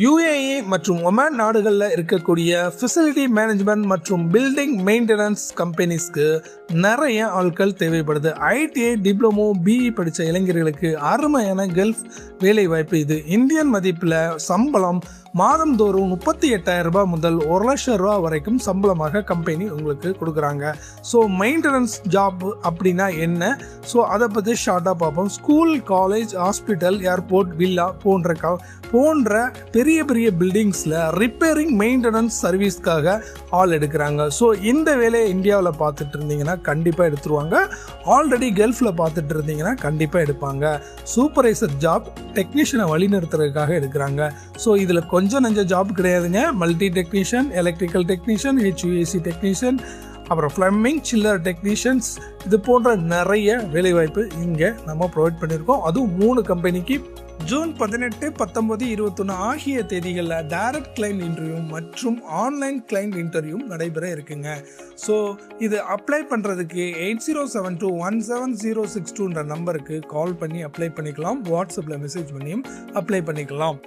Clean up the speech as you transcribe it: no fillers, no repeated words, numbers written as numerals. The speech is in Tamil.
UAE மற்றும் ஒமான் நாடுகளில் இருக்கக்கூடிய ஃபெசிலிட்டி மேனேஜ்மெண்ட் மற்றும் பில்டிங் மெயின்டெனன்ஸ் கம்பெனிஸ்க்கு நிறைய ஆட்கள் தேவைப்படுது. ITI டிப்ளமோ BE படித்த இளைஞர்களுக்கு அருமையான கல்ஃப் வேலை வாய்ப்பு இது. இந்தியன் மதிப்பில் சம்பளம் மாதந்தோறும் 38,000 ரூபாய் முதல் 1,00,000 ரூபா வரைக்கும் சம்பளமாக கம்பெனி உங்களுக்கு கொடுக்குறாங்க. ஸோ மெயின்டெனன்ஸ் ஜாப் அப்படின்னா என்ன, ஸோ அதை பற்றி ஷார்ட்டாக பார்ப்போம். School, college, hospital, airport, villa போன்ற பெரிய பெரிய பில்டிங்ஸில் ரிப்பேரிங் மெயின்டெனன்ஸ் சர்வீஸ்க்காக ஆள் எடுக்கிறாங்க. ஸோ இந்த வேலையை இந்தியாவில் பார்த்துட்டு இருந்தீங்கன்னா கண்டிப்பாக எடுத்துருவாங்க. ஆல்ரெடி கல்ஃபில் பார்த்துட்டு இருந்தீங்கன்னா கண்டிப்பாக எடுப்பாங்க. சூப்பர்வைசர் ஜாப் டெக்னீஷியனை வழிநிறுத்துறதுக்காக எடுக்கிறாங்க. ஸோ இதில் கொஞ்சம் நஞ்ச ஜாப் கிடையாதுங்க. Multi technician, electrical technician, HVAC technician, அப்புறம் ஃப்ளம்பிங், சில்லர் டெக்னீஷியன்ஸ், இது போன்ற நிறைய வேலைவாய்ப்பு இங்கே நம்ம ப்ரொவைட் பண்ணியிருக்கோம். அதுவும் 3 கம்பெனிக்கு. ஜூன் 18, 19, 21 ஆகிய தேதிகளில் டைரக்ட் கிளைண்ட் இன்டர்வியூ மற்றும் ஆன்லைன் கிளைண்ட் இன்டர்வியூ நடைபெற இருக்குங்க. ஸோ இது அப்ளை பண்ணுறதுக்கு 8072170062 நம்பருக்கு கால் பண்ணி அப்ளை பண்ணிக்கலாம். வாட்ஸ்அப்பில் மெசேஜ் பண்ணியும் அப்ளை பண்ணிக்கலாம்.